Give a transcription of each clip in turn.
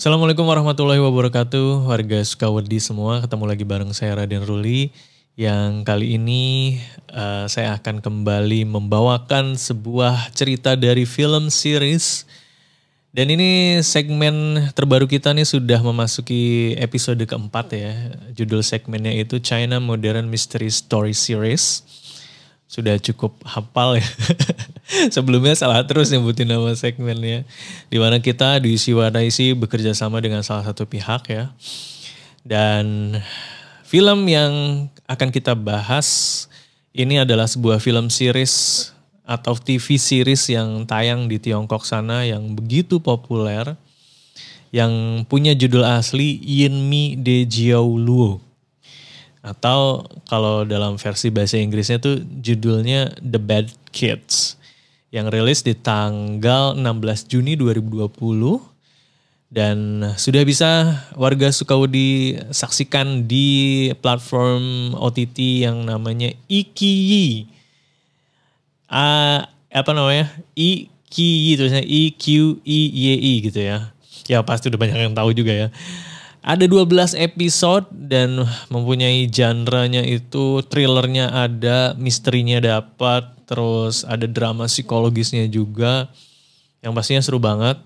Assalamualaikum warahmatullahi wabarakatuh, warga Sukawedi semua. Ketemu lagi bareng saya Raden Ruli. Yang kali ini saya akan kembali membawakan sebuah cerita dari film series. Dan ini segmen terbaru kita nih sudah memasuki episode keempat ya. Judul segmennya itu China Modern Mystery Story Series. Sudah cukup hafal ya. Sebelumnya salah terus nyebutin nama segmennya. Dimana kita di Siwadaisi bekerja sama dengan salah satu pihak ya. Dan film yang akan kita bahas ini adalah sebuah film series atau TV series yang tayang di Tiongkok sana yang begitu populer. Yang punya judul asli Yin Mi De Jiao Luo. Atau kalau dalam versi bahasa Inggrisnya tuh judulnya The Bad Kids. Yang rilis di tanggal 16 Juni 2020. Dan sudah bisa warga Sukawedi saksikan di platform OTT yang namanya Iqiyi. Iqiyi tulisannya IQIYI gitu ya. Ya pasti udah banyak yang tahu juga ya. Ada 12 episode dan mempunyai genre-nya itu thrillernya ada, misterinya dapat, terus ada drama psikologisnya juga yang pastinya seru banget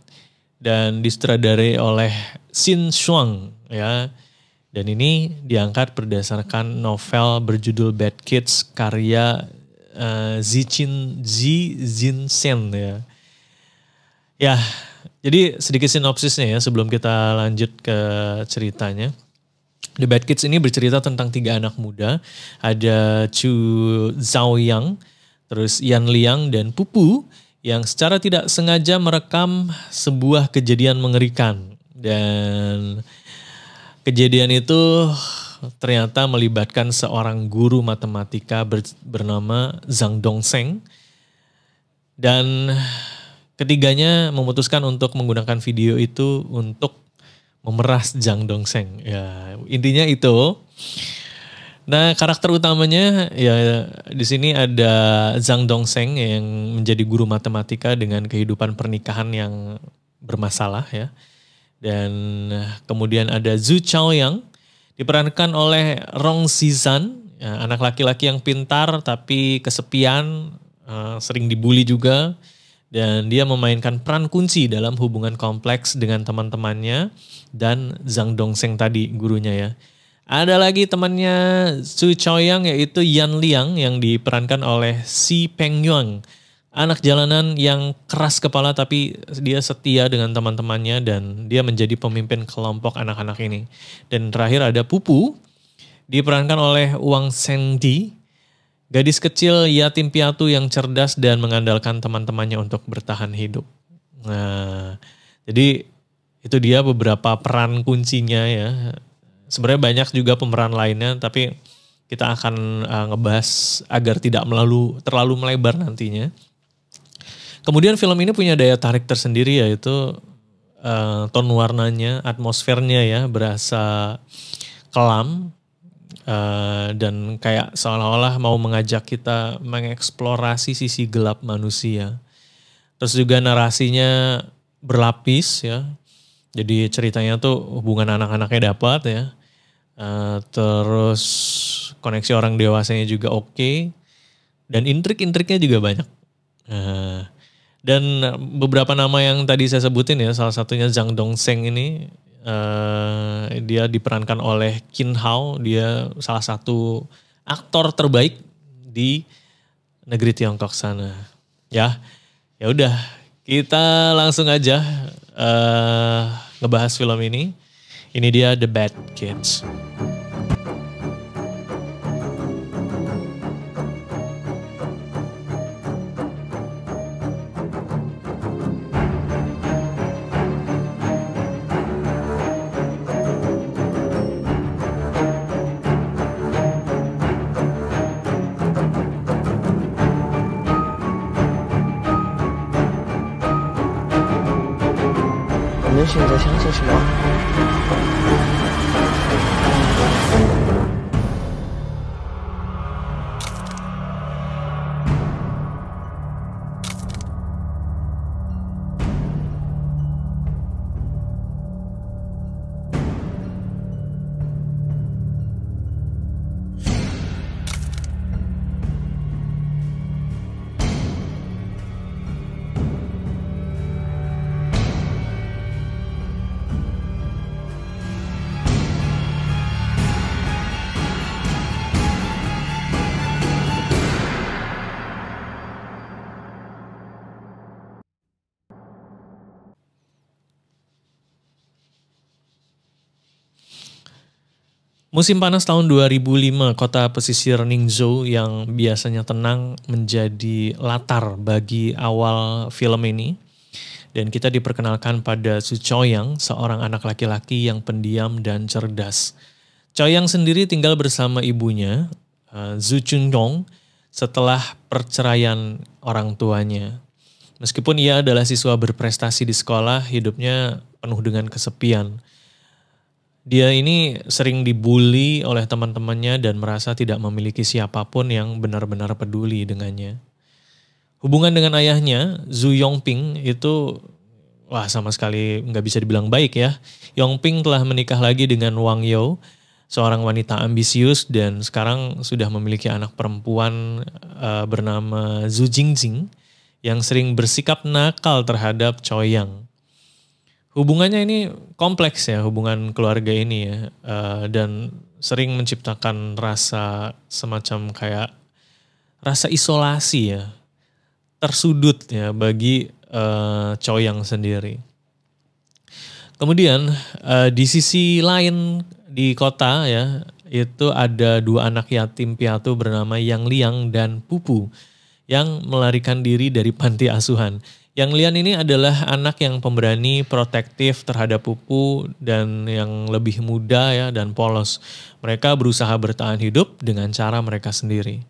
dan disutradarai oleh Shin Shuang ya. Dan ini diangkat berdasarkan novel berjudul Bad Kids karya Zi Jinsen ya. Ya, jadi sedikit sinopsisnya ya sebelum kita lanjut ke ceritanya. The Bad Kids ini bercerita tentang 3 anak muda. Ada Chu Zhaoyang, terus Yan Liang dan Pupu yang secara tidak sengaja merekam sebuah kejadian mengerikan. Dan kejadian itu ternyata melibatkan seorang guru matematika bernama Zhang Dongsheng. Dan ketiganya memutuskan untuk menggunakan video itu untuk memeras Zhang Dongsheng. Ya, intinya itu. Nah, karakter utamanya ya di sini ada Zhang Dongsheng yang menjadi guru matematika dengan kehidupan pernikahan yang bermasalah ya. Dan kemudian ada Zhu Chaoyang diperankan oleh Rong Zizan, ya, anak laki-laki yang pintar tapi kesepian, sering dibully juga. Dan dia memainkan peran kunci dalam hubungan kompleks dengan teman-temannya dan Zhang Dongsheng tadi gurunya ya. Ada lagi temannya Zhu Chaoyang yaitu Yan Liang yang diperankan oleh Si Pengyuan. Anak jalanan yang keras kepala tapi dia setia dengan teman-temannya dan dia menjadi pemimpin kelompok anak-anak ini. Dan terakhir ada Pupu diperankan oleh Wang Shengdi. Gadis kecil yatim piatu yang cerdas dan mengandalkan teman-temannya untuk bertahan hidup. Nah, jadi itu dia beberapa peran kuncinya ya. Sebenarnya banyak juga pemeran lainnya, tapi kita akan ngebahas agar tidak terlalu melebar nantinya. Kemudian film ini punya daya tarik tersendiri yaitu tone warnanya, atmosfernya ya berasa kelam. Dan kayak seolah-olah mau mengajak kita mengeksplorasi sisi gelap manusia. Terus juga narasinya berlapis ya. Jadi ceritanya tuh hubungan anak-anaknya dapat ya. Terus koneksi orang dewasanya juga oke. Dan intrik-intriknya juga banyak. Dan beberapa nama yang tadi saya sebutin ya, salah satunya Zhang Dongsheng ini. Dia diperankan oleh Qin Hao, dia salah satu aktor terbaik di negeri Tiongkok sana. Ya udah kita langsung aja ngebahas film ini. Ini dia The Bad Kids.你选择相信什么？ Musim panas tahun 2005, kota pesisir Ningzhou yang biasanya tenang menjadi latar bagi awal film ini. Dan kita diperkenalkan pada Su Choyang, seorang anak laki-laki yang pendiam dan cerdas. Choyang sendiri tinggal bersama ibunya, Zhu Chunyong, setelah perceraian orang tuanya. Meskipun ia adalah siswa berprestasi di sekolah, hidupnya penuh dengan kesepian. Dia ini sering dibully oleh teman-temannya dan merasa tidak memiliki siapapun yang benar-benar peduli dengannya. Hubungan dengan ayahnya, Zhu Yongping, itu sama sekali nggak bisa dibilang baik ya. Yongping telah menikah lagi dengan Wang You, seorang wanita ambisius dan sekarang sudah memiliki anak perempuan bernama Zhu Jingjing yang sering bersikap nakal terhadap Choyang. Hubungannya ini kompleks ya, hubungan keluarga ini ya, dan sering menciptakan rasa semacam kayak rasa isolasi ya, tersudut ya bagi Choyang sendiri. Kemudian di sisi lain di kota ya, itu ada dua anak yatim piatu bernama Yang Liang dan Pupu yang melarikan diri dari panti asuhan. Yang Lian ini adalah anak yang pemberani, protektif terhadap Pupu dan yang lebih muda ya dan polos. Mereka berusaha bertahan hidup dengan cara mereka sendiri.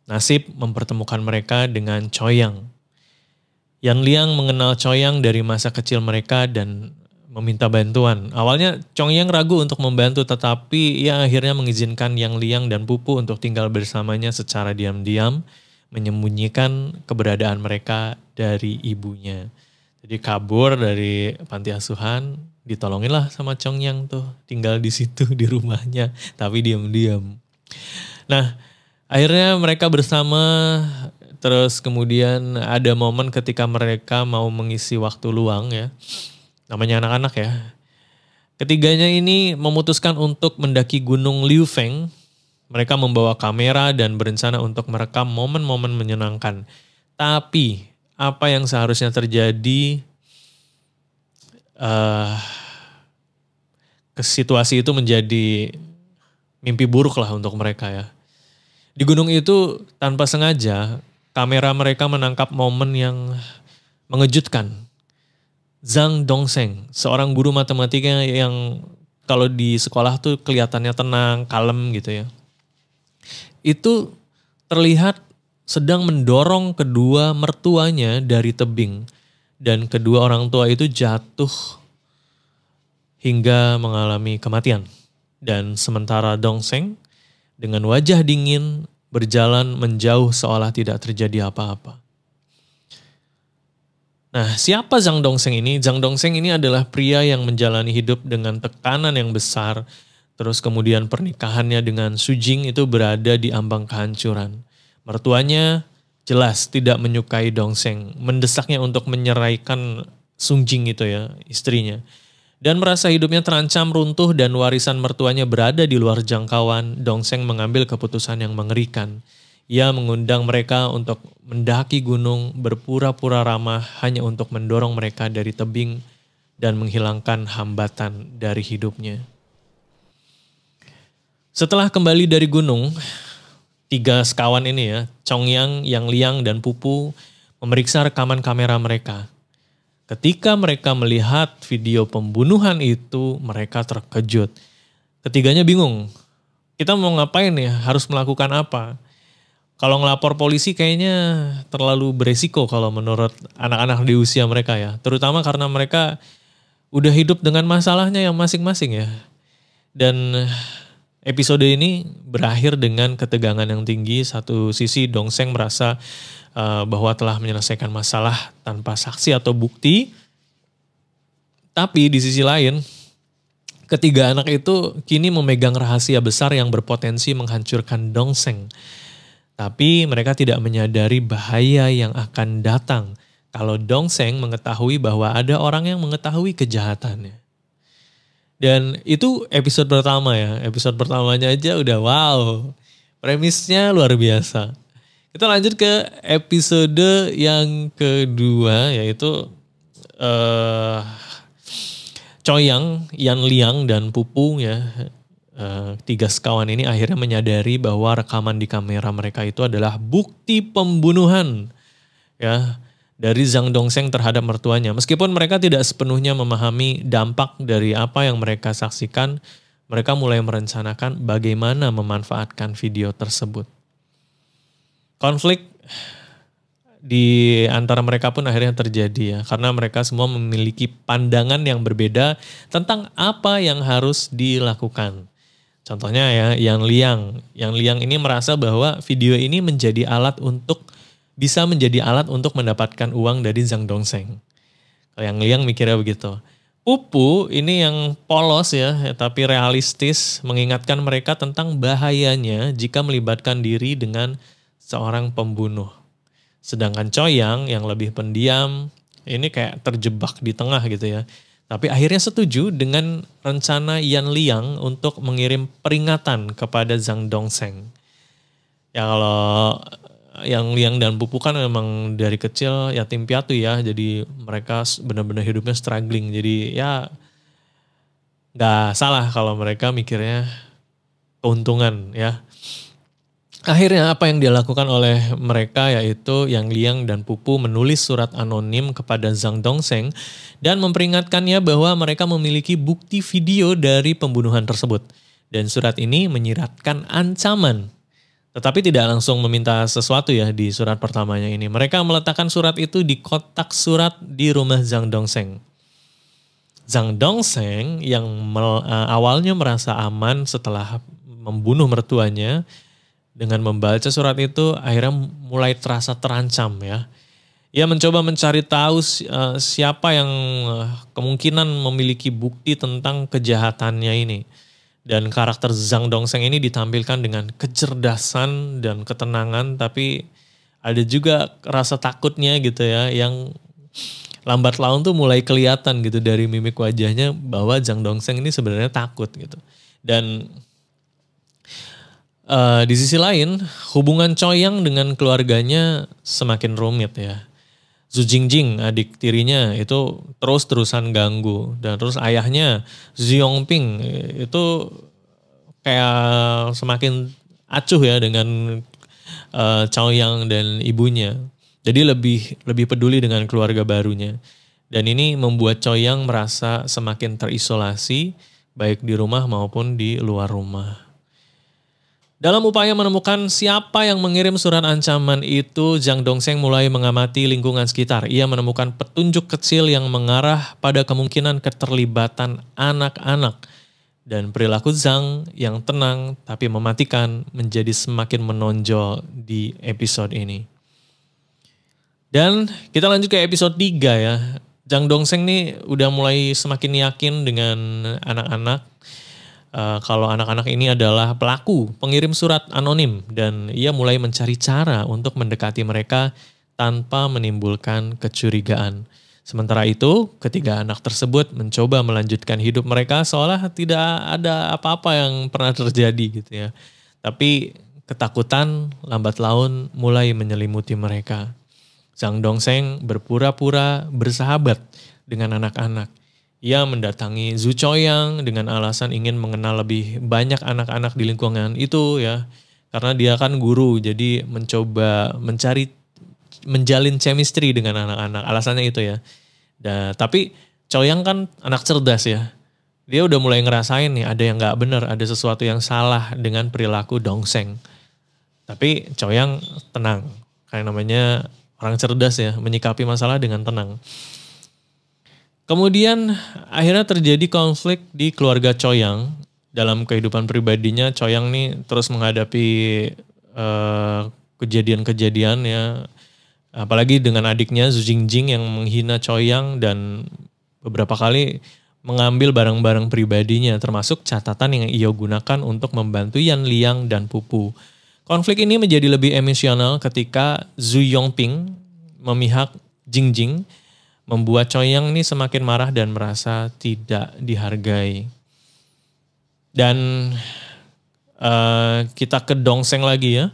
Nasib mempertemukan mereka dengan Choyang. Yan Liang mengenal Choyang dari masa kecil mereka dan meminta bantuan. Awalnya Choyang ragu untuk membantu tetapi ia akhirnya mengizinkan Yang Liang dan Pupu untuk tinggal bersamanya secara diam-diam, menyembunyikan keberadaan mereka dari ibunya. Jadi kabur dari panti asuhan, ditolonginlah sama Choyang tuh, tinggal di situ di rumahnya, tapi diam-diam. Nah, akhirnya mereka bersama, terus kemudian ada momen ketika mereka mau mengisi waktu luang ya, namanya anak-anak ya. Ketiganya ini memutuskan untuk mendaki gunung Liufeng. Mereka membawa kamera dan berencana untuk merekam momen-momen menyenangkan. Tapi apa yang seharusnya terjadi, situasi itu menjadi mimpi buruk lah untuk mereka ya. Di gunung itu tanpa sengaja kamera mereka menangkap momen yang mengejutkan. Zhang Dongsheng, seorang guru matematika yang kalau di sekolah tuh kelihatannya tenang, kalem gitu ya. Itu terlihat sedang mendorong kedua mertuanya dari tebing. Dan kedua orang tua itu jatuh hingga mengalami kematian. Dan sementara Dongsheng dengan wajah dingin berjalan menjauh seolah tidak terjadi apa-apa. Nah, siapa Zhang Dongsheng ini? Zhang Dongsheng ini adalah pria yang menjalani hidup dengan tekanan yang besar. Terus kemudian pernikahannya dengan Su Jing itu berada di ambang kehancuran. Mertuanya jelas tidak menyukai Dongsheng, mendesaknya untuk menyeraikan Su Jing itu ya, istrinya. Dan merasa hidupnya terancam runtuh dan warisan mertuanya berada di luar jangkauan, Dongsheng mengambil keputusan yang mengerikan. Ia mengundang mereka untuk mendaki gunung, berpura-pura ramah hanya untuk mendorong mereka dari tebing dan menghilangkan hambatan dari hidupnya. Setelah kembali dari gunung, tiga sekawan ini ya, Choyang, Yang Liang, dan Pupu memeriksa rekaman kamera mereka. Ketika mereka melihat video pembunuhan itu, mereka terkejut. Ketiganya bingung, kita mau ngapain ya, harus melakukan apa? Kalau ngelapor polisi kayaknya terlalu beresiko kalau menurut anak-anak di usia mereka ya. Terutama karena mereka udah hidup dengan masalahnya yang masing-masing ya. Dan episode ini berakhir dengan ketegangan yang tinggi. Satu sisi Dongsheng merasa bahwa telah menyelesaikan masalah tanpa saksi atau bukti. Tapi di sisi lain, ketiga anak itu kini memegang rahasia besar yang berpotensi menghancurkan Dongsheng. Tapi mereka tidak menyadari bahaya yang akan datang kalau Dongsheng mengetahui bahwa ada orang yang mengetahui kejahatannya. Dan itu episode pertama ya. Episode pertamanya aja udah wow. Premisnya luar biasa. Kita lanjut ke episode yang kedua yaitu Choyang, Yan Liang, dan Pupu ya. Tiga sekawan ini akhirnya menyadari bahwa rekaman di kamera mereka itu adalah bukti pembunuhan ya dari Zhang Dongsheng terhadap mertuanya. Meskipun mereka tidak sepenuhnya memahami dampak dari apa yang mereka saksikan, mereka mulai merencanakan bagaimana memanfaatkan video tersebut. Konflik di antara mereka pun akhirnya terjadi ya, karena mereka semua memiliki pandangan yang berbeda tentang apa yang harus dilakukan. Contohnya ya, Yang Liang ini merasa bahwa video ini bisa menjadi alat untuk mendapatkan uang dari Zhang Dongsheng. Yang Liang mikirnya begitu. Pupu ini yang polos ya, tapi realistis, mengingatkan mereka tentang bahayanya jika melibatkan diri dengan seorang pembunuh. Sedangkan Choyang yang lebih pendiam, ini kayak terjebak di tengah gitu ya. Tapi akhirnya setuju dengan rencana Yan Liang untuk mengirim peringatan kepada Zhang Dongsheng. Ya kalau Yang Liang dan Pupu kan memang dari kecil yatim piatu ya. Jadi mereka benar-benar hidupnya struggling. Jadi ya gak salah kalau mereka mikirnya keuntungan ya. Akhirnya apa yang dilakukan oleh mereka yaitu Yang Liang dan Pupu menulis surat anonim kepada Zhang Dongsheng dan memperingatkannya bahwa mereka memiliki bukti video dari pembunuhan tersebut. Dan surat ini menyiratkan ancaman. Tetapi tidak langsung meminta sesuatu ya di surat pertamanya ini. Mereka meletakkan surat itu di kotak surat di rumah Zhang Dongsheng. Zhang Dongsheng yang awalnya merasa aman setelah membunuh mertuanya, dengan membaca surat itu akhirnya mulai terasa terancam ya. Ia mencoba mencari tahu siapa yang kemungkinan memiliki bukti tentang kejahatannya ini. Dan karakter Zhang Dongsheng ini ditampilkan dengan kecerdasan dan ketenangan, tapi ada juga rasa takutnya gitu ya, yang lambat laun tuh mulai kelihatan gitu dari mimik wajahnya bahwa Zhang Dongsheng ini sebenarnya takut gitu. Dan di sisi lain, hubungan Choyang dengan keluarganya semakin rumit ya. Zhu Jingjing, adik tirinya itu terus-terusan ganggu. Dan terus ayahnya, Zhu Yongping, itu kayak semakin acuh ya dengan Choyang dan ibunya. Jadi lebih peduli dengan keluarga barunya. Dan ini membuat Choyang merasa semakin terisolasi, baik di rumah maupun di luar rumah. Dalam upaya menemukan siapa yang mengirim surat ancaman itu, Zhang Dongsheng mulai mengamati lingkungan sekitar. Ia menemukan petunjuk kecil yang mengarah pada kemungkinan keterlibatan anak-anak. Dan perilaku Zhang yang tenang tapi mematikan menjadi semakin menonjol di episode ini. Dan kita lanjut ke episode 3 ya. Zhang Dongsheng nih udah mulai semakin yakin dengan anak-anak. Kalau anak-anak ini adalah pelaku pengirim surat anonim dan ia mulai mencari cara untuk mendekati mereka tanpa menimbulkan kecurigaan. Sementara itu, ketiga anak tersebut mencoba melanjutkan hidup mereka seolah tidak ada apa-apa yang pernah terjadi gitu ya. Tapi ketakutan lambat laun mulai menyelimuti mereka. Zhang Dongsheng berpura-pura bersahabat dengan anak-anak. Ia mendatangi Zhu Choyang dengan alasan ingin mengenal lebih banyak anak-anak di lingkungan itu ya. Karena dia kan guru, jadi mencoba menjalin chemistry dengan anak-anak. Alasannya itu ya. Tapi Choyang kan anak cerdas ya. Dia udah mulai ngerasain nih ada yang gak benar, ada sesuatu yang salah dengan perilaku Dongsheng. Tapi Choyang tenang. Kayak namanya orang cerdas ya, menyikapi masalah dengan tenang. Kemudian akhirnya terjadi konflik di keluarga Choyang. Dalam kehidupan pribadinya Choyang nih terus menghadapi kejadian-kejadian ya. Apalagi dengan adiknya Zhu Jingjing yang menghina Choyang dan beberapa kali mengambil barang-barang pribadinya termasuk catatan yang ia gunakan untuk membantu Yan Liang dan Pupu. Konflik ini menjadi lebih emosional ketika Zhu Yongping memihak Jingjing, membuat Choyang ini semakin marah dan merasa tidak dihargai. Dan kita ke Dongsheng lagi ya.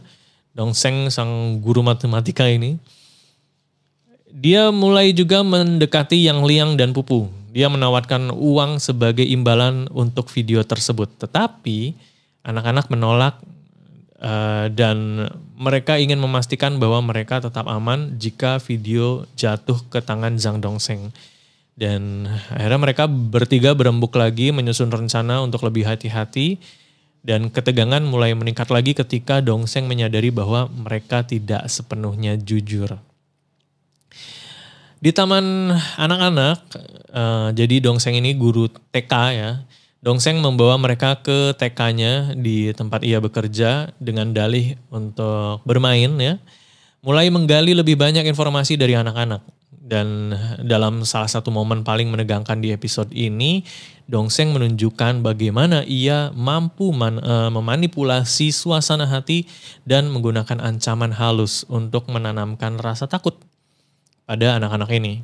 Dongsheng sang guru matematika ini. Dia mulai juga mendekati Yang Liang dan Pupu. Dia menawarkan uang sebagai imbalan untuk video tersebut. Tetapi anak-anak menolak dan mereka ingin memastikan bahwa mereka tetap aman jika video jatuh ke tangan Zhang Dongsheng. Dan akhirnya mereka bertiga berembuk lagi menyusun rencana untuk lebih hati-hati. Dan ketegangan mulai meningkat lagi ketika Dongsheng menyadari bahwa mereka tidak sepenuhnya jujur. Di taman anak-anak, jadi Dongsheng ini guru TK ya. Dongsheng membawa mereka ke TK-nya di tempat ia bekerja dengan dalih untuk bermain ya. Mulai menggali lebih banyak informasi dari anak-anak. Dan dalam salah satu momen paling menegangkan di episode ini, Dongsheng menunjukkan bagaimana ia mampu memanipulasi suasana hati dan menggunakan ancaman halus untuk menanamkan rasa takut pada anak-anak ini.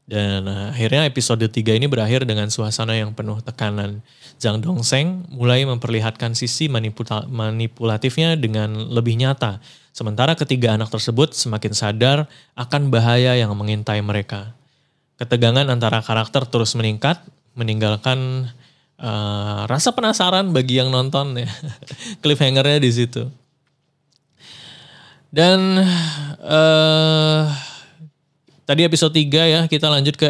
Dan akhirnya episode 3 ini berakhir dengan suasana yang penuh tekanan. Zhang Dongsheng mulai memperlihatkan sisi manipulatifnya dengan lebih nyata. Sementara ketiga anak tersebut semakin sadar akan bahaya yang mengintai mereka. Ketegangan antara karakter terus meningkat, meninggalkan rasa penasaran bagi yang nonton ya. Cliffhanger-nya di situ. Dan tadi episode 3 ya, kita lanjut ke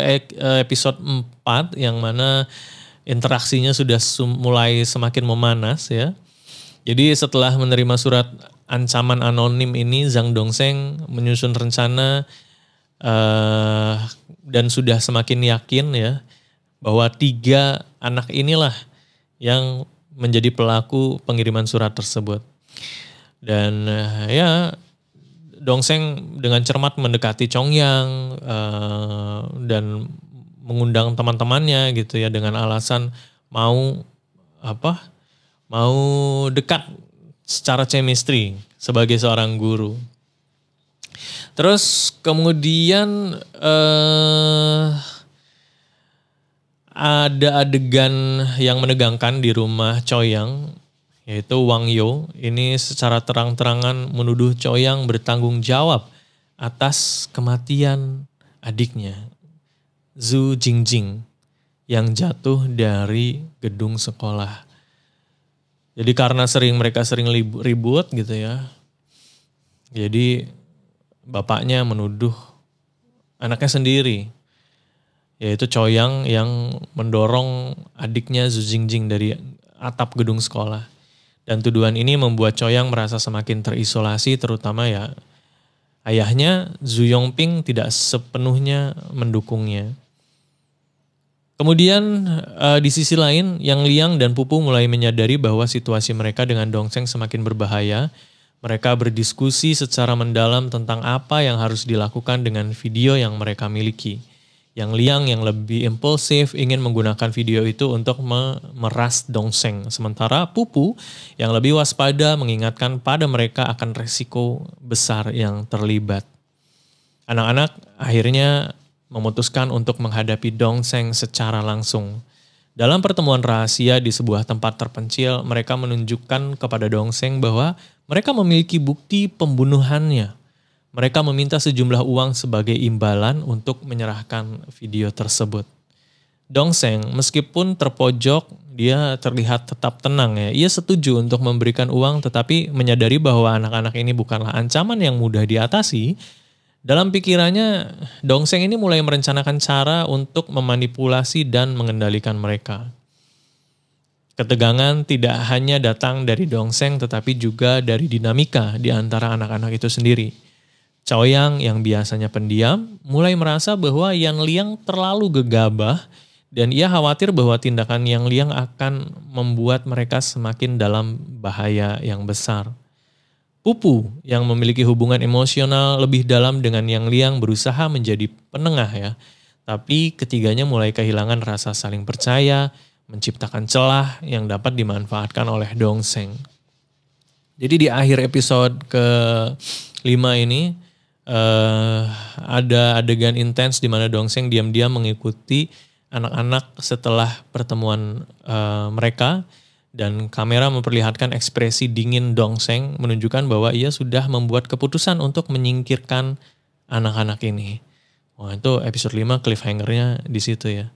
episode 4 yang mana interaksinya sudah mulai semakin memanas ya. Jadi setelah menerima surat ancaman anonim ini, Zhang Dongsheng menyusun rencana dan sudah semakin yakin ya bahwa 3 anak inilah yang menjadi pelaku pengiriman surat tersebut. Dan ya Dongsheng dengan cermat mendekati Chongyang dan mengundang teman-temannya gitu ya dengan alasan mau dekat secara chemistry sebagai seorang guru. Terus kemudian ada adegan yang menegangkan di rumah Choyang, yaitu Wang Yo. Ini secara terang-terangan menuduh Choyang bertanggung jawab atas kematian adiknya, Zhu Jingjing, yang jatuh dari gedung sekolah. Jadi karena mereka sering ribut gitu ya. Jadi bapaknya menuduh anaknya sendiri, yaitu Choyang yang mendorong adiknya Zhu Jingjing dari atap gedung sekolah. Dan tuduhan ini membuat Choyang merasa semakin terisolasi, terutama ya ayahnya Zhu Yongping tidak sepenuhnya mendukungnya. Kemudian di sisi lain, Yang Liang dan Pupu mulai menyadari bahwa situasi mereka dengan Dongsheng semakin berbahaya. Mereka berdiskusi secara mendalam tentang apa yang harus dilakukan dengan video yang mereka miliki. Yang Liang yang lebih impulsif ingin menggunakan video itu untuk memeras Dongsheng. Sementara Pupu yang lebih waspada mengingatkan pada mereka akan resiko besar yang terlibat. Anak-anak akhirnya memutuskan untuk menghadapi Dongsheng secara langsung. Dalam pertemuan rahasia di sebuah tempat terpencil, mereka menunjukkan kepada Dongsheng bahwa mereka memiliki bukti pembunuhannya. Mereka meminta sejumlah uang sebagai imbalan untuk menyerahkan video tersebut. Dongsheng meskipun terpojok, dia terlihat tetap tenang ya. Ia setuju untuk memberikan uang tetapi menyadari bahwa anak-anak ini bukanlah ancaman yang mudah diatasi. Dalam pikirannya, Dongsheng ini mulai merencanakan cara untuk memanipulasi dan mengendalikan mereka. Ketegangan tidak hanya datang dari Dongsheng tetapi juga dari dinamika di antara anak-anak itu sendiri. Choyang yang biasanya pendiam mulai merasa bahwa Yan Liang terlalu gegabah dan ia khawatir bahwa tindakan Yang Liang akan membuat mereka semakin dalam bahaya yang besar. Pupu yang memiliki hubungan emosional lebih dalam dengan Yang Liang berusaha menjadi penengah ya. Tapi ketiganya mulai kehilangan rasa saling percaya, menciptakan celah yang dapat dimanfaatkan oleh Dongsheng. Jadi di akhir episode ke-5 ini ada adegan intens di mana Dongsheng diam-diam mengikuti anak-anak setelah pertemuan mereka. Dan kamera memperlihatkan ekspresi dingin Dongsheng menunjukkan bahwa ia sudah membuat keputusan untuk menyingkirkan anak-anak ini. Wah itu episode 5 cliffhanger-nya di situ ya.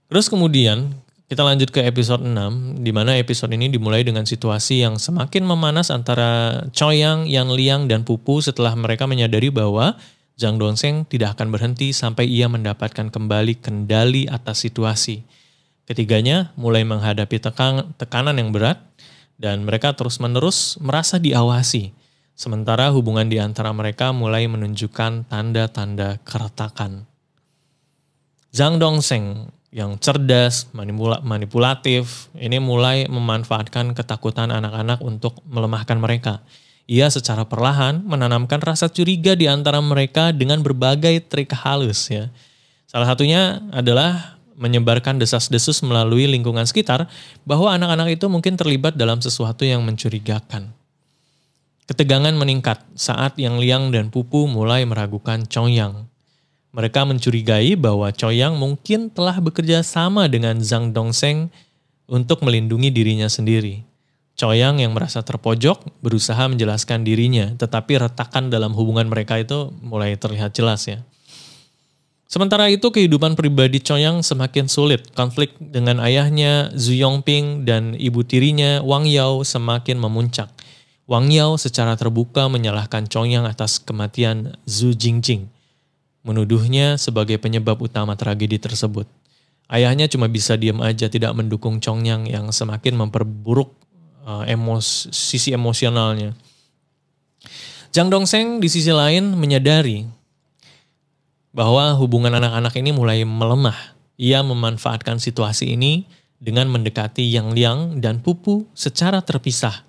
Terus kemudian kita lanjut ke episode 6, di mana episode ini dimulai dengan situasi yang semakin memanas antara Choyang, Yan Liang, dan Pupu setelah mereka menyadari bahwa Jang Dongsheng tidak akan berhenti sampai ia mendapatkan kembali kendali atas situasi. Ketiganya mulai menghadapi tekanan yang berat dan mereka terus-menerus merasa diawasi. Sementara hubungan di antara mereka mulai menunjukkan tanda-tanda keretakan. Jang Dongsheng yang cerdas, manipulatif, ini mulai memanfaatkan ketakutan anak-anak untuk melemahkan mereka. Ia secara perlahan menanamkan rasa curiga di antara mereka dengan berbagai trik halus ya. Salah satunya adalah menyebarkan desas-desus melalui lingkungan sekitar bahwa anak-anak itu mungkin terlibat dalam sesuatu yang mencurigakan. Ketegangan meningkat saat Yang Liang dan Pupu mulai meragukan Choyang. Mereka mencurigai bahwa Choyang mungkin telah bekerja sama dengan Jang Dongsheng untuk melindungi dirinya sendiri. Choyang yang merasa terpojok berusaha menjelaskan dirinya, tetapi retakan dalam hubungan mereka itu mulai terlihat jelas ya. Sementara itu kehidupan pribadi Choyang semakin sulit. Konflik dengan ayahnya Zhu Yongping dan ibu tirinya Wang Yao semakin memuncak. Wang Yao secara terbuka menyalahkan Choyang atas kematian Zhu Jingjing, menuduhnya sebagai penyebab utama tragedi tersebut. Ayahnya cuma bisa diam aja, tidak mendukung Choyang yang semakin memperburuk sisi emosionalnya. Jang Dongsheng di sisi lain menyadari bahwa hubungan anak-anak ini mulai melemah. Ia memanfaatkan situasi ini dengan mendekati Yang Liang dan Pupu secara terpisah,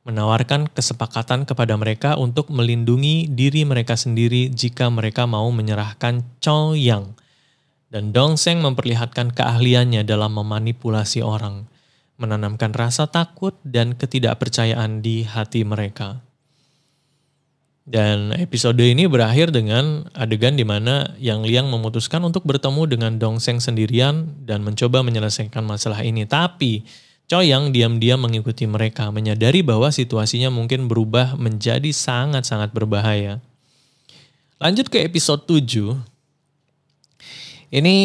menawarkan kesepakatan kepada mereka untuk melindungi diri mereka sendiri jika mereka mau menyerahkan Choyang. Dan Dongsheng memperlihatkan keahliannya dalam memanipulasi orang, menanamkan rasa takut dan ketidakpercayaan di hati mereka. Dan episode ini berakhir dengan adegan di mana Yang Liang memutuskan untuk bertemu dengan Dongsheng sendirian dan mencoba menyelesaikan masalah ini. Tapi Choyang diam-diam mengikuti mereka, menyadari bahwa situasinya mungkin berubah menjadi sangat-sangat berbahaya. Lanjut ke episode 7. Ini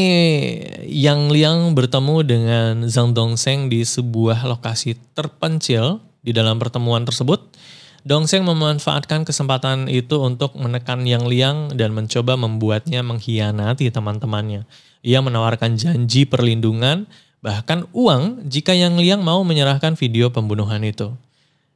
Yang Liang bertemu dengan Jang Dongsheng di sebuah lokasi terpencil. Di dalam pertemuan tersebut, Dongsheng memanfaatkan kesempatan itu untuk menekan Yang Liang dan mencoba membuatnya mengkhianati teman-temannya. Ia menawarkan janji perlindungan, bahkan uang jika Yang Liang mau menyerahkan video pembunuhan itu.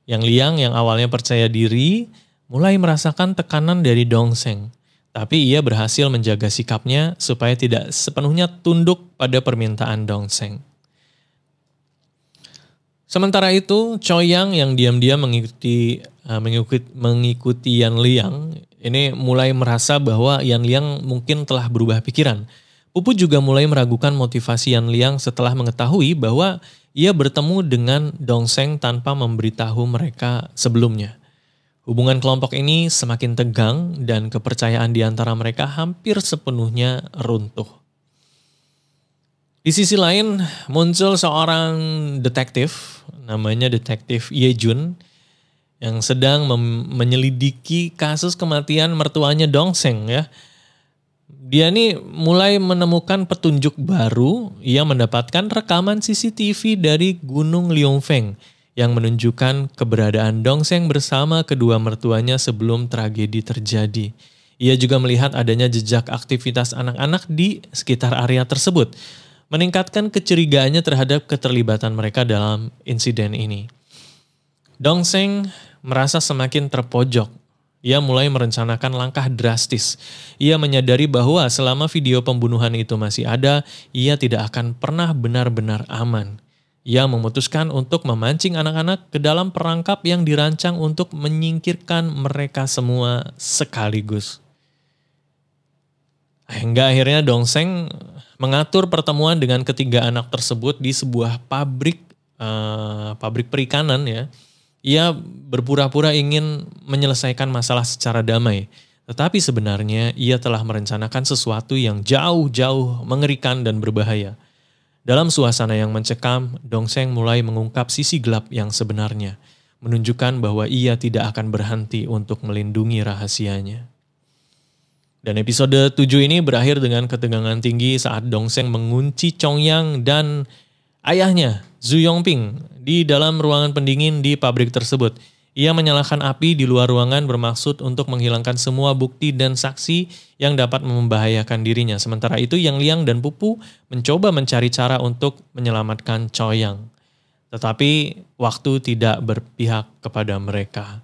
Yang Liang yang awalnya percaya diri mulai merasakan tekanan dari Dongsheng. Tapi ia berhasil menjaga sikapnya supaya tidak sepenuhnya tunduk pada permintaan Dongsheng. Sementara itu, Choyang yang diam-diam mengikuti Yan Liang ini mulai merasa bahwa Yan Liang mungkin telah berubah pikiran. Pupu juga mulai meragukan motivasi Yan Liang setelah mengetahui bahwa ia bertemu dengan Dongsheng tanpa memberitahu mereka sebelumnya. Hubungan kelompok ini semakin tegang dan kepercayaan di antara mereka hampir sepenuhnya runtuh. Di sisi lain muncul seorang detektif, namanya detektif Ye Jun, yang sedang menyelidiki kasus kematian mertuanya Dongsheng ya. Dia nih mulai menemukan petunjuk baru. Ia mendapatkan rekaman CCTV dari Gunung Liongfeng yang menunjukkan keberadaan Dongsheng bersama kedua mertuanya sebelum tragedi terjadi. Ia juga melihat adanya jejak aktivitas anak-anak di sekitar area tersebut, meningkatkan kecurigaannya terhadap keterlibatan mereka dalam insiden ini. Dongsheng merasa semakin terpojok. Ia mulai merencanakan langkah drastis. Ia menyadari bahwa selama video pembunuhan itu masih ada, ia tidak akan pernah benar-benar aman. Ia memutuskan untuk memancing anak-anak ke dalam perangkap yang dirancang untuk menyingkirkan mereka semua sekaligus. Hingga akhirnya Dongsheng mengatur pertemuan dengan ketiga anak tersebut di sebuah pabrik perikanan ya. Ia berpura-pura ingin menyelesaikan masalah secara damai. Tetapi sebenarnya ia telah merencanakan sesuatu yang jauh-jauh mengerikan dan berbahaya. Dalam suasana yang mencekam, Dongsheng mulai mengungkap sisi gelap yang sebenarnya, menunjukkan bahwa ia tidak akan berhenti untuk melindungi rahasianya. Dan episode 7 ini berakhir dengan ketegangan tinggi saat Dongseng mengunci Chongyang dan ayahnya, Zhu Yongping, di dalam ruangan pendingin di pabrik tersebut. Ia menyalakan api di luar ruangan bermaksud untuk menghilangkan semua bukti dan saksi yang dapat membahayakan dirinya. Sementara itu, Yang Liang dan Pupu mencoba mencari cara untuk menyelamatkan Chongyang. Tetapi waktu tidak berpihak kepada mereka.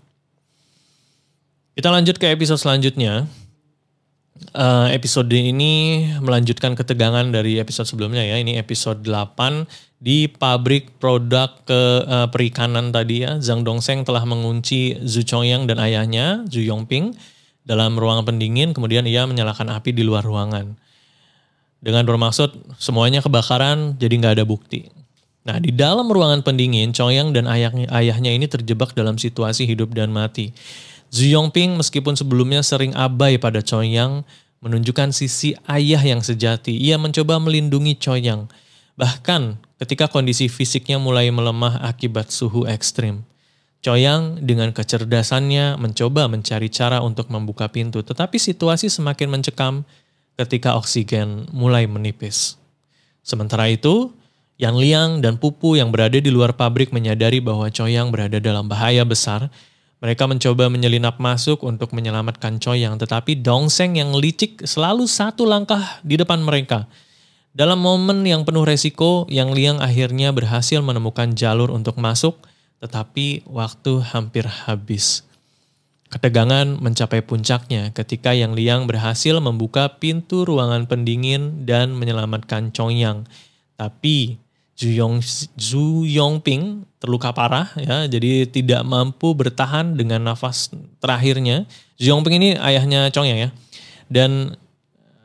Kita lanjut ke episode selanjutnya. Episode ini melanjutkan ketegangan dari episode sebelumnya ya. Ini episode 8 di pabrik produk perikanan tadi ya. Zhang Dongseng telah mengunci Zhu Chongyang dan ayahnya, Zhu Yongping, dalam ruangan pendingin. Kemudian ia menyalakan api di luar ruangan. Dengan bermaksud semuanya kebakaran jadi nggak ada bukti. Nah, di dalam ruangan pendingin, Chongyang dan ayahnya ini terjebak dalam situasi hidup dan mati. Zhu Yongping meskipun sebelumnya sering abai pada Chongyang, menunjukkan sisi ayah yang sejati. Ia mencoba melindungi Chongyang. Bahkan ketika kondisi fisiknya mulai melemah akibat suhu ekstrim. Chongyang dengan kecerdasannya mencoba mencari cara untuk membuka pintu. Tetapi situasi semakin mencekam ketika oksigen mulai menipis. Sementara itu, Yang Liang dan Pupu yang berada di luar pabrik menyadari bahwa Chongyang berada dalam bahaya besar. Mereka mencoba menyelinap masuk untuk menyelamatkan Chongyang, tetapi Dongseng yang licik selalu satu langkah di depan mereka. Dalam momen yang penuh resiko, Yang Liang akhirnya berhasil menemukan jalur untuk masuk, tetapi waktu hampir habis. Ketegangan mencapai puncaknya ketika Yang Liang berhasil membuka pintu ruangan pendingin dan menyelamatkan Chongyang. Tapi Zhu Yongping terluka parah ya, jadi tidak mampu bertahan dengan nafas terakhirnya. Zhu Yongping ini ayahnya Chongyang ya. Dan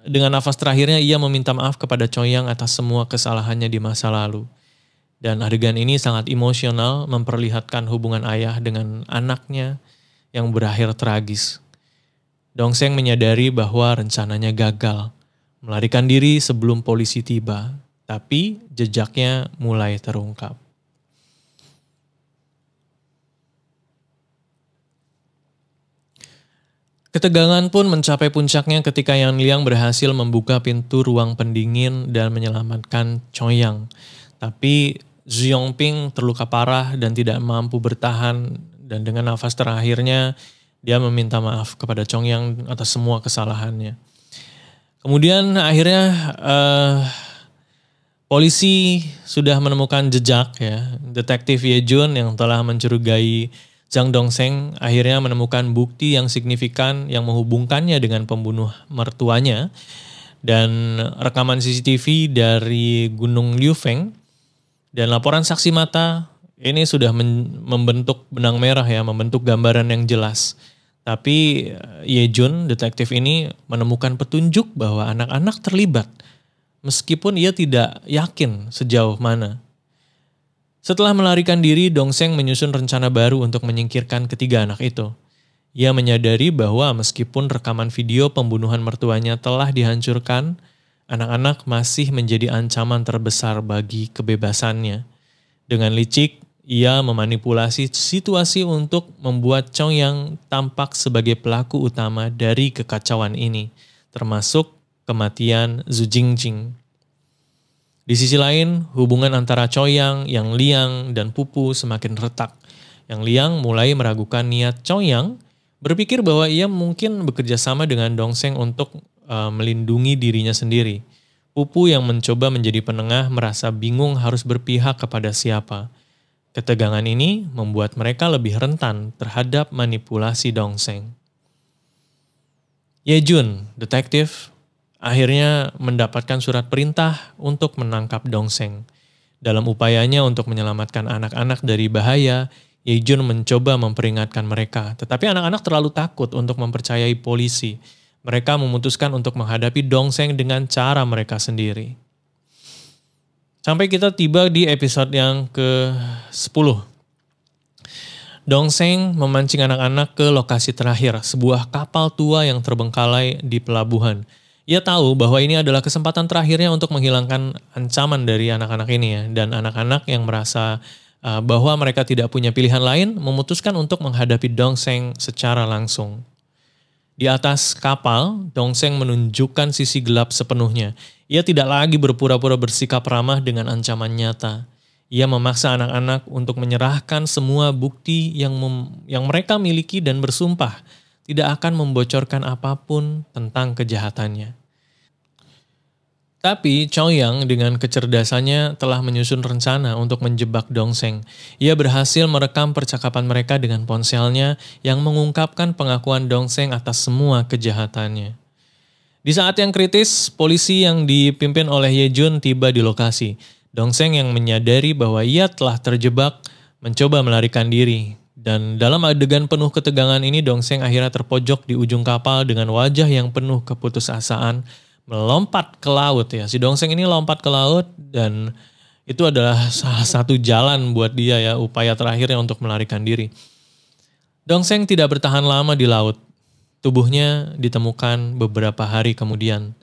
dengan nafas terakhirnya ia meminta maaf kepada Chongyang atas semua kesalahannya di masa lalu. Dan adegan ini sangat emosional, memperlihatkan hubungan ayah dengan anaknya yang berakhir tragis. Dongseng menyadari bahwa rencananya gagal, melarikan diri sebelum polisi tiba. Tapi jejaknya mulai terungkap. Ketegangan pun mencapai puncaknya ketika Yang Liang berhasil membuka pintu ruang pendingin dan menyelamatkan Chongyang. Tapi Zhu Yongping terluka parah dan tidak mampu bertahan, dan dengan nafas terakhirnya dia meminta maaf kepada Chongyang atas semua kesalahannya. Kemudian akhirnya polisi sudah menemukan jejak ya. Detektif Ye Jun yang telah mencurigai Zhang Dongseng akhirnya menemukan bukti yang signifikan yang menghubungkannya dengan pembunuh mertuanya. Dan rekaman CCTV dari Gunung Liufeng dan laporan saksi mata ini sudah membentuk benang merah ya, membentuk gambaran yang jelas. Tapi Ye Jun, detektif ini menemukan petunjuk bahwa anak-anak terlibat. Meskipun ia tidak yakin sejauh mana. Setelah melarikan diri, Dongseng menyusun rencana baru untuk menyingkirkan ketiga anak itu. Ia menyadari bahwa meskipun rekaman video pembunuhan mertuanya telah dihancurkan, anak-anak masih menjadi ancaman terbesar bagi kebebasannya. Dengan licik, ia memanipulasi situasi untuk membuat Chongyang tampak sebagai pelaku utama dari kekacauan ini, termasuk kematian Zhu Jingjing. Di sisi lain, hubungan antara Chongyang, Yang Liang, dan Pupu semakin retak. Yang Liang mulai meragukan niat Chongyang, berpikir bahwa ia mungkin bekerja sama dengan Dongseng untuk melindungi dirinya sendiri. Pupu yang mencoba menjadi penengah merasa bingung harus berpihak kepada siapa. Ketegangan ini membuat mereka lebih rentan terhadap manipulasi Dongseng. Ye Jun, detektif, akhirnya mendapatkan surat perintah untuk menangkap Dongseng. Dalam upayanya untuk menyelamatkan anak-anak dari bahaya, Ye Jun mencoba memperingatkan mereka. Tetapi anak-anak terlalu takut untuk mempercayai polisi. Mereka memutuskan untuk menghadapi Dongseng dengan cara mereka sendiri. Sampai kita tiba di episode yang ke-10. Dongseng memancing anak-anak ke lokasi terakhir, sebuah kapal tua yang terbengkalai di pelabuhan. Ia tahu bahwa ini adalah kesempatan terakhirnya untuk menghilangkan ancaman dari anak-anak ini ya. Dan anak-anak yang merasa bahwa mereka tidak punya pilihan lain memutuskan untuk menghadapi Dongseng secara langsung. Di atas kapal, Dongseng menunjukkan sisi gelap sepenuhnya. Ia tidak lagi berpura-pura bersikap ramah dengan ancaman nyata. Ia memaksa anak-anak untuk menyerahkan semua bukti yang mereka miliki dan bersumpah tidak akan membocorkan apapun tentang kejahatannya. Tapi Choyang dengan kecerdasannya telah menyusun rencana untuk menjebak Dongseng. Ia berhasil merekam percakapan mereka dengan ponselnya yang mengungkapkan pengakuan Dongseng atas semua kejahatannya. Di saat yang kritis, polisi yang dipimpin oleh Yejun tiba di lokasi. Dongseng yang menyadari bahwa ia telah terjebak mencoba melarikan diri. Dan dalam adegan penuh ketegangan ini, Dongseng akhirnya terpojok di ujung kapal dengan wajah yang penuh keputusasaan, melompat ke laut ya. Si Dongseng ini lompat ke laut dan itu adalah salah satu jalan buat dia ya, upaya terakhirnya untuk melarikan diri. Dongseng tidak bertahan lama di laut. Tubuhnya ditemukan beberapa hari kemudian,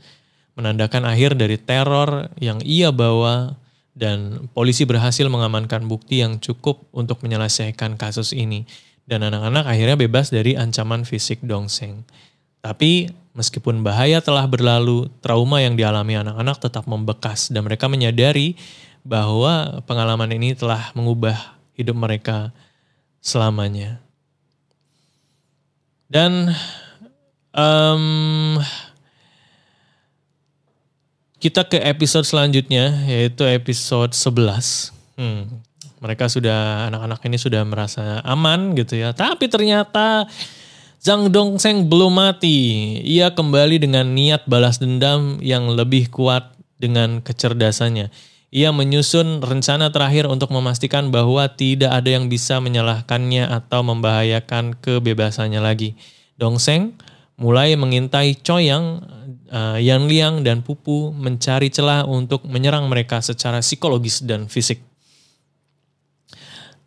menandakan akhir dari teror yang ia bawa dan polisi berhasil mengamankan bukti yang cukup untuk menyelesaikan kasus ini. Dan anak-anak akhirnya bebas dari ancaman fisik Dongseng. Tapi meskipun bahaya telah berlalu, trauma yang dialami anak-anak tetap membekas dan mereka menyadari bahwa pengalaman ini telah mengubah hidup mereka selamanya. Dan kita ke episode selanjutnya, yaitu episode 11. Mereka anak-anak ini sudah merasa aman gitu ya. Tapi ternyata Zhang Dongseng belum mati. Ia kembali dengan niat balas dendam yang lebih kuat dengan kecerdasannya. Ia menyusun rencana terakhir untuk memastikan bahwa tidak ada yang bisa menyalahkannya atau membahayakan kebebasannya lagi. Dongseng mulai mengintai Choyang, Yan Liang, dan Pupu mencari celah untuk menyerang mereka secara psikologis dan fisik.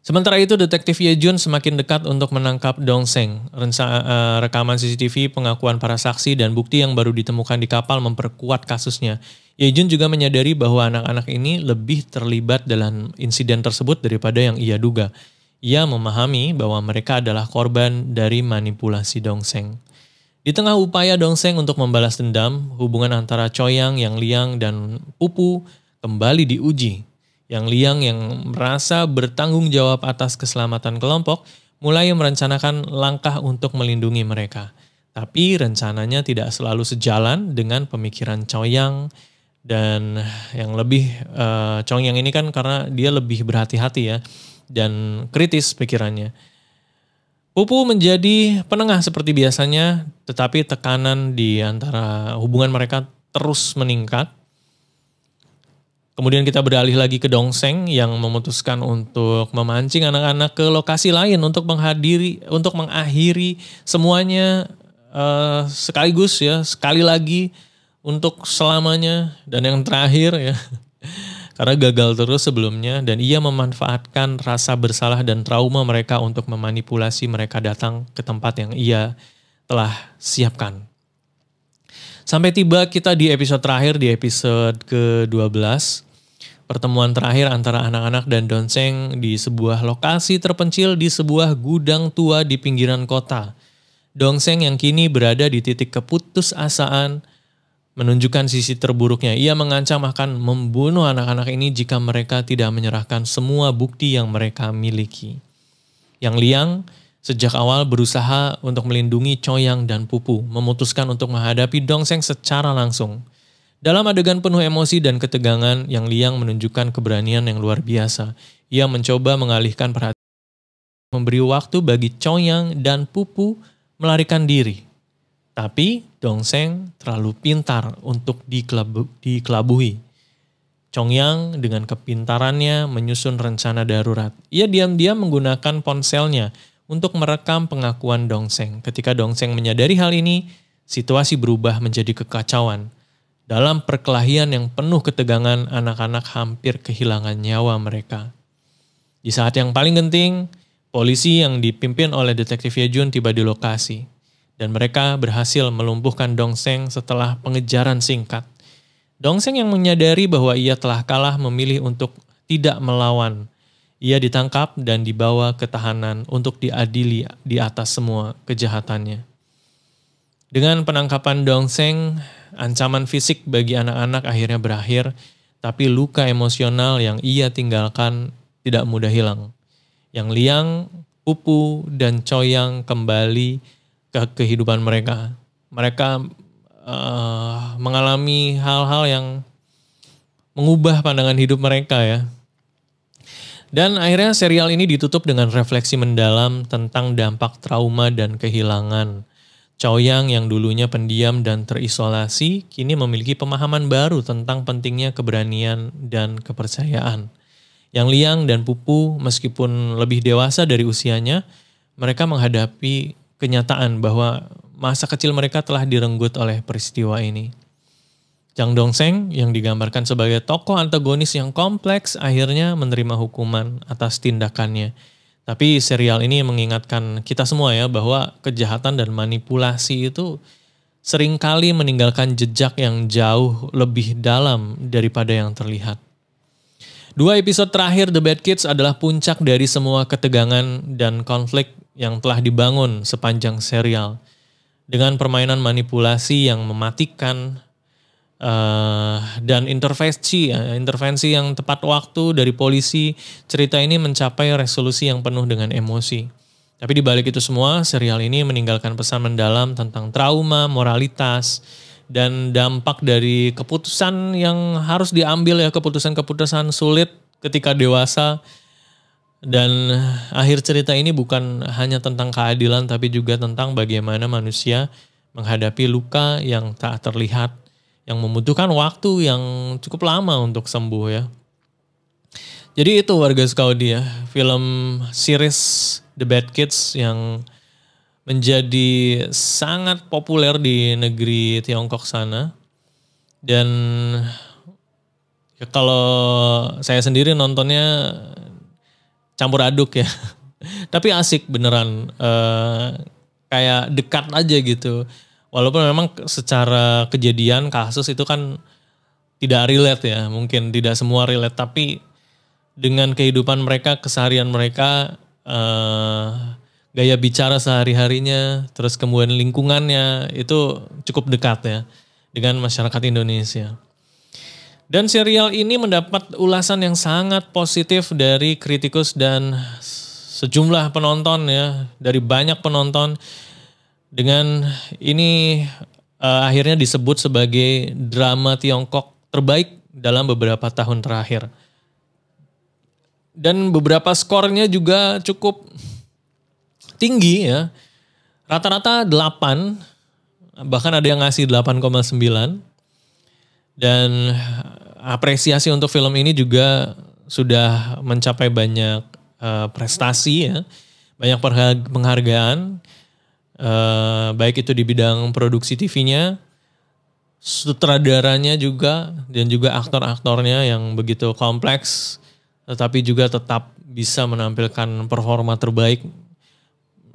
Sementara itu, detektif Yejun semakin dekat untuk menangkap Dongseng. Rekaman CCTV, pengakuan para saksi, dan bukti yang baru ditemukan di kapal memperkuat kasusnya. Yejun juga menyadari bahwa anak-anak ini lebih terlibat dalam insiden tersebut daripada yang ia duga. Ia memahami bahwa mereka adalah korban dari manipulasi Dongseng. Di tengah upaya Dongseng untuk membalas dendam, hubungan antara Choyang, Yang Liang, dan Pupu kembali diuji. Yang Liang yang merasa bertanggung jawab atas keselamatan kelompok mulai merencanakan langkah untuk melindungi mereka. Tapi rencananya tidak selalu sejalan dengan pemikiran Choyang, dan yang lebih Choyang ini kan karena dia lebih berhati-hati ya dan kritis pikirannya. Pupu menjadi penengah seperti biasanya, tetapi tekanan di antara hubungan mereka terus meningkat. Kemudian kita beralih lagi ke Dongseng yang memutuskan untuk memancing anak-anak ke lokasi lain untuk mengakhiri semuanya sekaligus ya, sekali lagi untuk selamanya dan yang terakhir ya. Karena gagal terus sebelumnya dan ia memanfaatkan rasa bersalah dan trauma mereka untuk memanipulasi mereka datang ke tempat yang ia telah siapkan. Sampai tiba kita di episode terakhir, di episode ke-12. Pertemuan terakhir antara anak-anak dan Dongseng di sebuah lokasi terpencil di sebuah gudang tua di pinggiran kota. Dongseng yang kini berada di titik keputusasaan menunjukkan sisi terburuknya. Ia mengancam akan membunuh anak-anak ini jika mereka tidak menyerahkan semua bukti yang mereka miliki. Yang Liang sejak awal berusaha untuk melindungi Choyang dan Pupu, memutuskan untuk menghadapi Dongseng secara langsung. Dalam adegan penuh emosi dan ketegangan, Yang Liang menunjukkan keberanian yang luar biasa. Ia mencoba mengalihkan perhatian, memberi waktu bagi Choyang dan Pupu melarikan diri. Tapi Dongseng terlalu pintar untuk dikelabui. Choyang dengan kepintarannya menyusun rencana darurat. Ia diam-diam menggunakan ponselnya untuk merekam pengakuan Dongseng. Ketika Dongseng menyadari hal ini, situasi berubah menjadi kekacauan. Dalam perkelahian yang penuh ketegangan, anak-anak hampir kehilangan nyawa mereka. Di saat yang paling genting, polisi yang dipimpin oleh detektif Yejun tiba di lokasi. Dan mereka berhasil melumpuhkan Dongseng setelah pengejaran singkat. Dongseng yang menyadari bahwa ia telah kalah memilih untuk tidak melawan. Ia ditangkap dan dibawa ke tahanan untuk diadili di atas semua kejahatannya. Dengan penangkapan Dongseng, ancaman fisik bagi anak-anak akhirnya berakhir, tapi luka emosional yang ia tinggalkan tidak mudah hilang. Yang Liang, Pupu, dan Choyang kembali ke kehidupan mereka. Mereka mengalami hal-hal yang mengubah pandangan hidup mereka ya. Dan akhirnya serial ini ditutup dengan refleksi mendalam tentang dampak trauma dan kehilangan. Choyang yang dulunya pendiam dan terisolasi, kini memiliki pemahaman baru tentang pentingnya keberanian dan kepercayaan. Yang Liang dan Pupu meskipun lebih dewasa dari usianya, mereka menghadapi kenyataan bahwa masa kecil mereka telah direnggut oleh peristiwa ini. Jang Dongseng yang digambarkan sebagai tokoh antagonis yang kompleks akhirnya menerima hukuman atas tindakannya. Tapi serial ini mengingatkan kita semua ya bahwa kejahatan dan manipulasi itu seringkali meninggalkan jejak yang jauh lebih dalam daripada yang terlihat. 2 episode terakhir The Bad Kids adalah puncak dari semua ketegangan dan konflik yang telah dibangun sepanjang serial. Dengan permainan manipulasi yang mematikan dan intervensi yang tepat waktu dari polisi, cerita ini mencapai resolusi yang penuh dengan emosi. Tapi di balik itu semua, serial ini meninggalkan pesan mendalam tentang trauma, moralitas, dan dampak dari keputusan yang harus diambil ya, keputusan-keputusan sulit ketika dewasa. Dan akhir cerita ini bukan hanya tentang keadilan, tapi juga tentang bagaimana manusia menghadapi luka yang tak terlihat, yang membutuhkan waktu yang cukup lama untuk sembuh ya. Jadi itu warga Skaudi ya, film series The Bad Kids yang menjadi sangat populer di negeri Tiongkok sana. Dan ya kalau saya sendiri nontonnya campur aduk ya. Tapi asik beneran, kayak dekat aja gitu. Walaupun memang secara kejadian kasus itu kan tidak relate ya, mungkin tidak semua relate, tapi dengan kehidupan mereka, keseharian mereka, gaya bicara sehari-harinya, terus kemudian lingkungannya itu cukup dekat ya dengan masyarakat Indonesia. Dan serial ini mendapat ulasan yang sangat positif dari kritikus dan sejumlah penonton ya, dari banyak penonton. Dengan ini akhirnya disebut sebagai drama Tiongkok terbaik dalam beberapa tahun terakhir. Dan beberapa skornya juga cukup tinggi ya. Rata-rata 8, bahkan ada yang ngasih 8,9. Dan apresiasi untuk film ini juga sudah mencapai banyak prestasi ya. Banyak penghargaan. Baik itu di bidang produksi TV-nya, sutradaranya juga, dan juga aktor-aktornya yang begitu kompleks, tetapi juga tetap bisa menampilkan performa terbaik.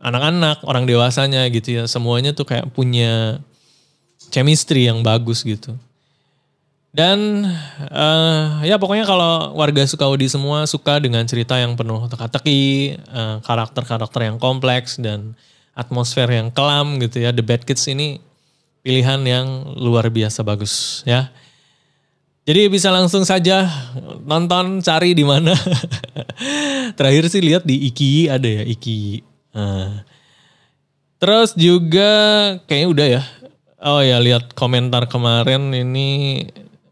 Anak-anak, orang dewasanya gitu ya, semuanya tuh kayak punya chemistry yang bagus gitu. Dan ya pokoknya kalau warga Sukawudi semua suka dengan cerita yang penuh teka-teki, karakter-karakter yang kompleks, dan atmosfer yang kelam gitu ya. The Bad Kids ini pilihan yang luar biasa bagus ya. Jadi bisa langsung saja nonton, cari di mana. Terakhir sih lihat di Iki ada ya, Iki. Terus juga kayaknya udah ya. Oh ya, lihat komentar kemarin ini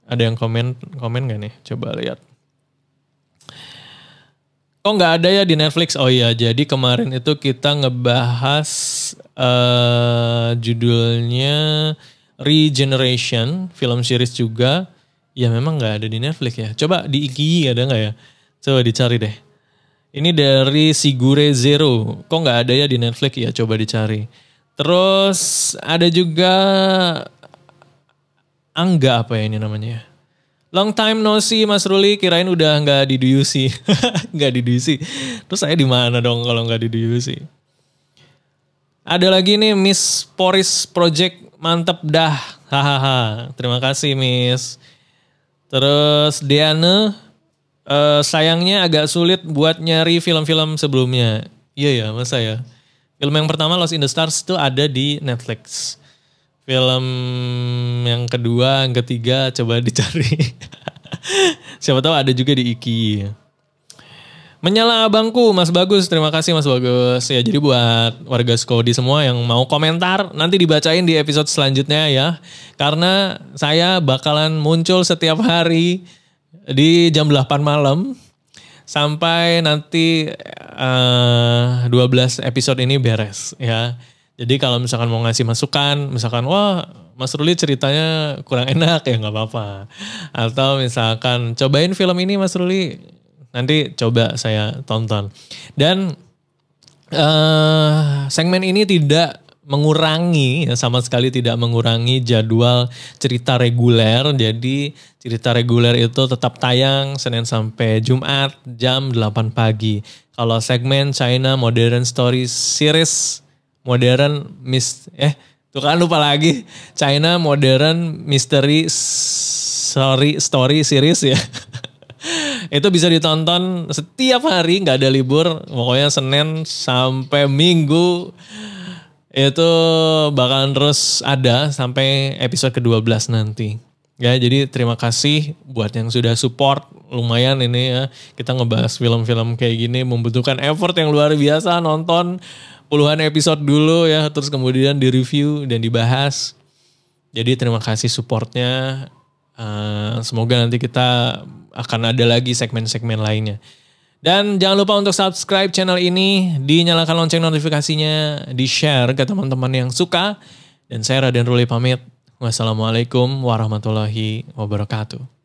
ada yang komen gak nih? Coba lihat. Kok nggak ada ya di Netflix? Oh iya, jadi kemarin itu kita ngebahas judulnya Regeneration, film series juga. Ya memang nggak ada di Netflix ya. Coba di Iki ada nggak ya? Coba dicari deh. Ini dari Sigure Zero. Kok nggak ada ya di Netflix ya? Coba dicari. Terus ada juga Angga apa ya ini namanya? Long time no see Mas Ruli, kirain udah nggak di DUC. Nggak di DUC. Terus saya di mana dong kalau nggak di DUC? Ada lagi nih Miss Poris Project, mantep dah. Hahaha. Terima kasih Miss. Terus Diana, sayangnya agak sulit buat nyari film-film sebelumnya. Iya ya, masa ya. Film yang pertama Lost in the Stars itu ada di Netflix. Film yang kedua, yang ketiga coba dicari. Siapa tahu ada juga di Iki. Menyala abangku, Mas Bagus. Terima kasih Mas Bagus. Ya, jadi buat warga Skodi semua yang mau komentar, nanti dibacain di episode selanjutnya ya. Karena saya bakalan muncul setiap hari di jam 8 malam. Sampai nanti 12 episode ini beres ya. Jadi kalau misalkan mau ngasih masukan, misalkan wah Mas Ruli ceritanya kurang enak ya nggak apa-apa. Atau misalkan cobain film ini Mas Ruli, nanti coba saya tonton. Dan segmen ini tidak mengurangi, sama sekali tidak mengurangi jadwal cerita reguler. Jadi cerita reguler itu tetap tayang Senin sampai Jumat jam 8 pagi. Kalau segmen China Modern Story Series, tuh kan lupa lagi. China Modern Mystery Story Series ya. Itu bisa ditonton setiap hari, gak ada libur. Pokoknya Senin sampai Minggu itu bakalan terus ada sampai episode ke-12 nanti. Ya, jadi terima kasih buat yang sudah support. Lumayan ini ya, kita ngebahas film-film kayak gini membutuhkan effort yang luar biasa. Nonton puluhan episode dulu ya, terus kemudian di-review dan dibahas. Jadi terima kasih supportnya. Semoga nanti kita akan ada lagi segmen-segmen lainnya. Dan jangan lupa untuk subscribe channel ini, dinyalakan lonceng notifikasinya, di-share ke teman-teman yang suka. Dan saya Raden Ruli pamit. Wassalamualaikum warahmatullahi wabarakatuh.